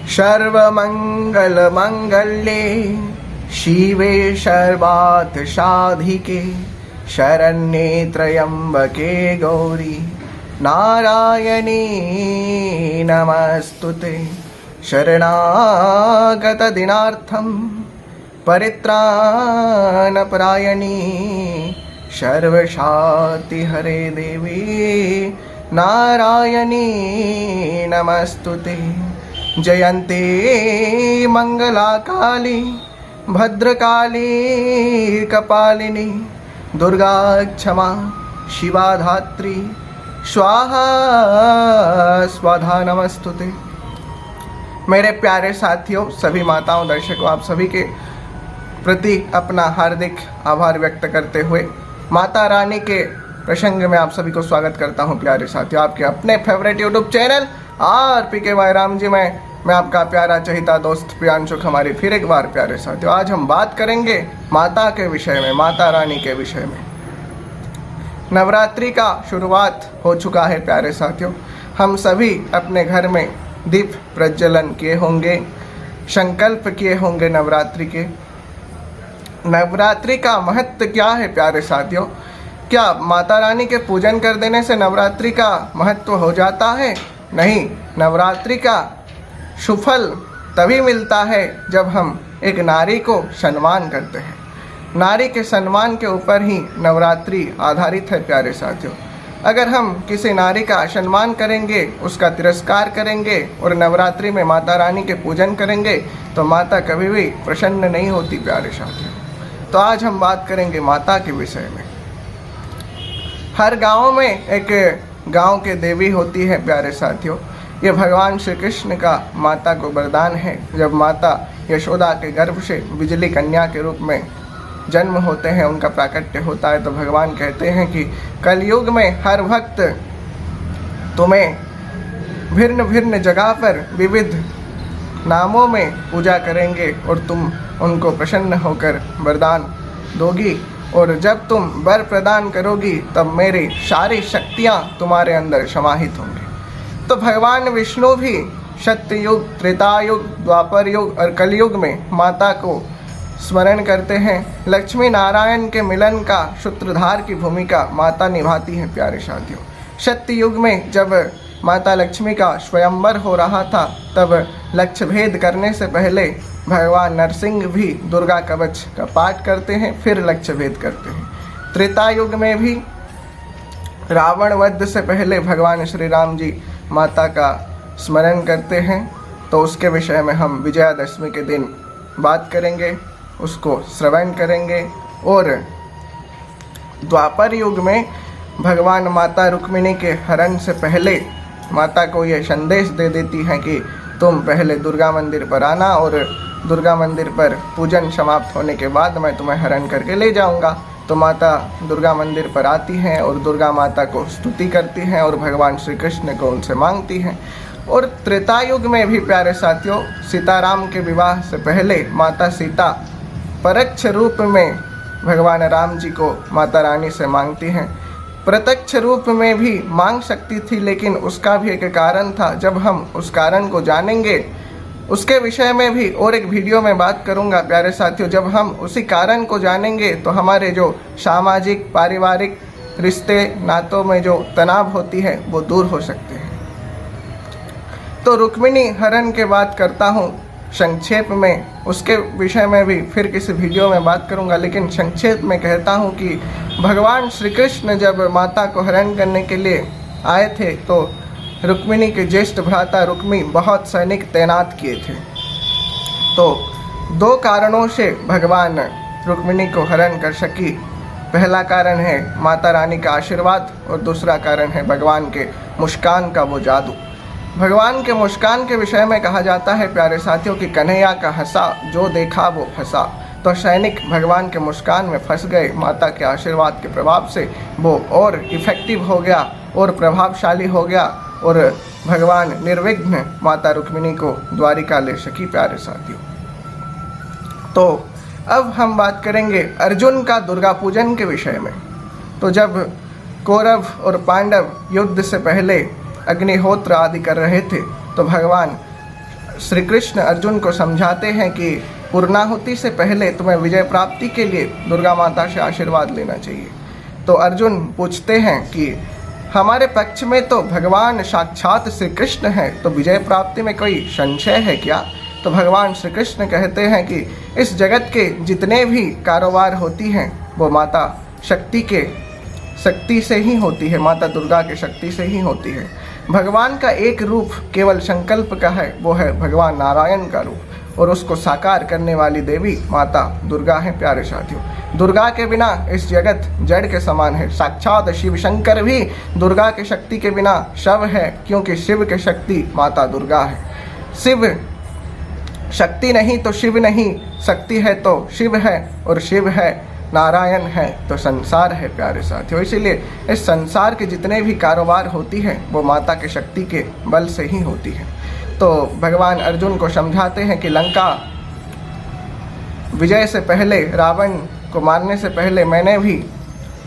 सर्वमंगलमंगल्ये शिवे सर्वार्थसाधिके शरण्ये त्र्यंबके गौरी नारायणी नमस्तुते। शरणागतदीनार्थं परित्राणपरायणी सर्वशान्तिहरे देवी नारायणी नमस्तुते। जयन्ते मंगलाकाली भद्रकाली कपालिनी दुर्गा क्षमा शिवा धात्री स्वाहा स्वाधा नमस्तुते। मेरे प्यारे साथियों, सभी माताओं, दर्शकों, आप सभी के प्रति अपना हार्दिक आभार व्यक्त करते हुए माता रानी के प्रसंग में आप सभी को स्वागत करता हूं। प्यारे साथियों, आपके अपने favourite YouTube channel RPKY Ram ji में मैं आपका प्यारा चहिता दोस्त प्रियांशु हमारी फिर एक बार। प्यारे साथियों, आज हम बात करेंगे माता के विषय में, माता रानी के विषय में। नवरात्रि का शुरुआत हो चुका है। प्यारे साथियों, हम सभी अपने घर में दीप प्रज्वलन किए होंगे, संकल्प किए होंगे नवरात्रि के। नवरात्रि का महत्व क्या है प्यारे साथियों? क्या माता रानी के पूजन कर देने से नवरात्रि का महत्व हो जाता है? नहीं, नवरात्रि का सुफल तभी मिलता है जब हम एक नारी को सम्मान करते हैं। नारी के सम्मान के ऊपर ही नवरात्रि आधारित है। प्यारे साथियों, अगर हम किसी नारी का सम्मान करेंगे, उसका तिरस्कार करेंगे और नवरात्रि में माता रानी के पूजन करेंगे तो माता कभी भी प्रसन्न नहीं होती। प्यारे साथियों, तो आज हम बात करेंगे माता के विषय में। हर गांव में एक गांव के देवी होती है। प्यारे साथियों, ये भगवान श्री कृष्ण का माता को वरदान है। जब माता यशोदा के गर्भ से बिजली कन्या के रूप में जन्म होते हैं, उनका प्राकट्य होता है, तो भगवान कहते हैं कि कलयुग में हर भक्त तुम्हें भिन्न भिन्न जगह पर विविध नामों में पूजा करेंगे और तुम उनको प्रसन्न होकर वरदान दोगी, और जब तुम वर प्रदान करोगी तब मेरी सारी शक्तियाँ तुम्हारे अंदर समाहित होंगी। तो भगवान विष्णु भी सत्ययुग, त्रेतायुग, द्वापर युग और कलयुग में माता को स्मरण करते हैं। लक्ष्मी नारायण के मिलन का सूत्रधार की भूमिका माता निभाती है। प्यारे साथियों, सत्ययुग में जब माता लक्ष्मी का स्वयंवर हो रहा था, तब लक्ष्य भेद करने से पहले भगवान नरसिंह भी दुर्गा कवच का पाठ करते हैं, फिर लक्ष्य भेद करते हैं। त्रेतायुग में भी रावण वध से पहले भगवान श्री राम जी माता का स्मरण करते हैं। तो उसके विषय में हम विजयादशमी के दिन बात करेंगे, उसको श्रवण करेंगे। और द्वापर युग में भगवान माता रुक्मिणी के हरण से पहले माता को ये संदेश दे देती हैं कि तुम पहले दुर्गा मंदिर पर आना और दुर्गा मंदिर पर पूजन समाप्त होने के बाद मैं तुम्हें हरण करके ले जाऊंगा। तो माता दुर्गा मंदिर पर आती हैं और दुर्गा माता को स्तुति करती हैं और भगवान श्री कृष्ण को उनसे मांगती हैं। और त्रेतायुग में भी प्यारे साथियों, सीताराम के विवाह से पहले माता सीता परोक्ष रूप में भगवान राम जी को माता रानी से मांगती हैं। प्रत्यक्ष रूप में भी मांग सकती थी, लेकिन उसका भी एक कारण था। जब हम उस कारण को जानेंगे, उसके विषय में भी और एक वीडियो में बात करूंगा। प्यारे साथियों, जब हम उसी कारण को जानेंगे तो हमारे जो सामाजिक पारिवारिक रिश्ते नातों में जो तनाव होती है वो दूर हो सकते हैं। तो रुक्मिणी हरण के बात करता हूँ संक्षेप में, उसके विषय में भी फिर किसी वीडियो में बात करूंगा, लेकिन संक्षेप में कहता हूँ कि भगवान श्री कृष्ण जब माता को हरण करने के लिए आए थे तो रुक्मिणी के ज्येष्ठ भ्राता रुक्मी बहुत सैनिक तैनात किए थे। तो दो कारणों से भगवान रुक्मिणी को हरण कर सकी। पहला कारण है माता रानी का आशीर्वाद और दूसरा कारण है भगवान के मुस्कान का वो जादू। भगवान के मुस्कान के विषय में कहा जाता है प्यारे साथियों कि कन्हैया का हंसा जो देखा वो फंसा। तो सैनिक भगवान के मुस्कान में फंस गए। माता के आशीर्वाद के प्रभाव से वो और इफेक्टिव हो गया और प्रभावशाली हो गया और भगवान निर्विघ्न माता रुक्मिणी को द्वारिका ले सकी। प्यारे साथियों, तो अब हम बात करेंगे अर्जुन का दुर्गा पूजन के विषय में। तो जब कौरव और पांडव युद्ध से पहले अग्निहोत्र आदि कर रहे थे तो भगवान श्री कृष्ण अर्जुन को समझाते हैं कि पूर्णाहुति से पहले तुम्हें विजय प्राप्ति के लिए दुर्गा माता से आशीर्वाद लेना चाहिए। तो अर्जुन पूछते हैं कि हमारे पक्ष में तो भगवान साक्षात श्री कृष्ण हैं, तो विजय प्राप्ति में कोई संशय है क्या? तो भगवान श्री कृष्ण कहते हैं कि इस जगत के जितने भी कारोबार होती हैं वो माता शक्ति से ही होती है, माता दुर्गा की शक्ति से ही होती है। भगवान का एक रूप केवल संकल्प का है, वो है भगवान नारायण का रूप, और उसको साकार करने वाली देवी माता दुर्गा है। प्यारे साथियों, दुर्गा के बिना इस जगत जड़ के समान है। साक्षात शिव शंकर भी दुर्गा की शक्ति के बिना शव है, क्योंकि शिव की शक्ति माता दुर्गा है। शिव शक्ति नहीं तो शिव नहीं, शक्ति है तो शिव है, और शिव है नारायण है तो संसार है। प्यारे साथियों, इसीलिए इस संसार के जितने भी कारोबार होती है वो माता के शक्ति के बल से ही होती है। तो भगवान अर्जुन को समझाते हैं कि लंका विजय से पहले, रावण को मारने से पहले मैंने भी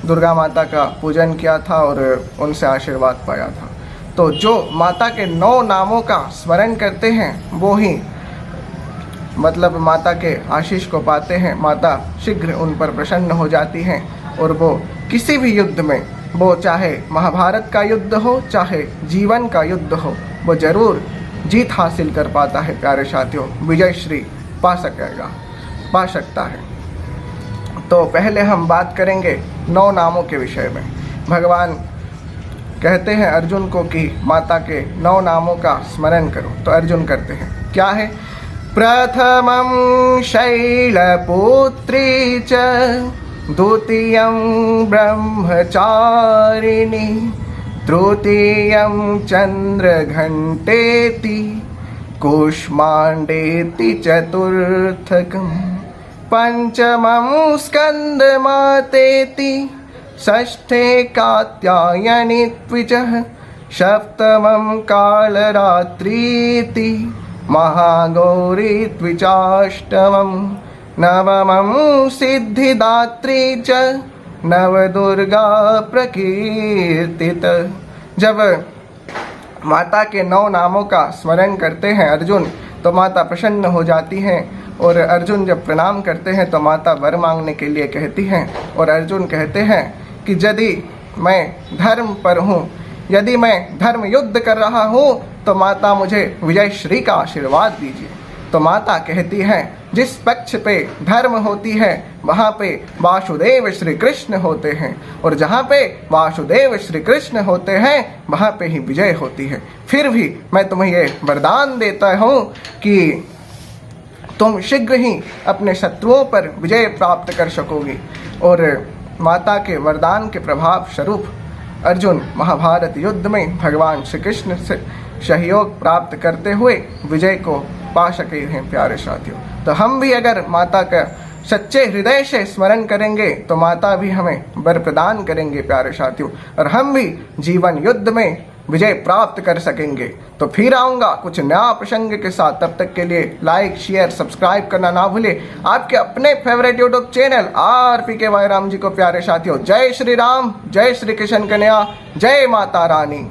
दुर्गा माता का पूजन किया था और उनसे आशीर्वाद पाया था। तो जो माता के 9 नामों का स्मरण करते हैं वो ही मतलब माता के आशीष को पाते हैं। माता शीघ्र उन पर प्रसन्न हो जाती हैं और वो किसी भी युद्ध में, वो चाहे महाभारत का युद्ध हो चाहे जीवन का युद्ध हो, वो जरूर जीत हासिल कर पाता है। प्यारे साथियों, विजय श्री पा सकता है। तो पहले हम बात करेंगे 9 नामों के विषय में। भगवान कहते हैं अर्जुन को कि माता के 9 नामों का स्मरण करो, तो अर्जुन करते हैं। क्या है? प्रथमं शैलपुत्री च, द्वितीयं ब्रह्मचारिणी, तृतीयं चन्द्रघण्टेति, कूष्माण्डेति चतुर्थकं, पंचमं स्कन्दमातेति, षष्ठे कात्यायनी द्विजः, सप्तमं कालरात्रीति, महागौरी द्विजाष्टमं, नवमं सिद्धिदात्री च, नवदुर्गा प्रकीर्तित। जब माता के 9 नामों का स्मरण करते हैं अर्जुन, तो माता प्रसन्न हो जाती हैं, और अर्जुन जब प्रणाम करते हैं तो माता वर मांगने के लिए कहती हैं। और अर्जुन कहते हैं कि यदि मैं धर्म पर हूँ, यदि मैं धर्म युद्ध कर रहा हूँ, तो माता मुझे विजय श्री का आशीर्वाद दीजिए। तो माता कहती हैं, जिस पक्ष पे धर्म होती है वहाँ पे वासुदेव श्री कृष्ण होते हैं, और जहाँ पे वासुदेव श्री कृष्ण होते हैं वहाँ पे ही विजय होती है। फिर भी मैं तुम्हें ये वरदान देता हूँ कि तुम शीघ्र ही अपने शत्रुओं पर विजय प्राप्त कर सकोगी। और माता के वरदान के प्रभाव स्वरूप अर्जुन महाभारत युद्ध में भगवान श्री कृष्ण से सहयोग प्राप्त करते हुए विजय को पा सके हैं। प्यारे साथियों, तो हम भी अगर माता का सच्चे हृदय से स्मरण करेंगे तो माता भी हमें वर प्रदान करेंगे। प्यारे साथियों, और हम भी जीवन युद्ध में विजय प्राप्त कर सकेंगे। तो फिर आऊँगा कुछ नया प्रसंग के साथ, तब तक के लिए लाइक शेयर सब्सक्राइब करना ना भूले। आपके अपने favourite YouTube channel RPKY Ram ji को। प्यारे साथियों, जय श्री राम, जय श्री कृष्ण कन्हैया, जय माता रानी।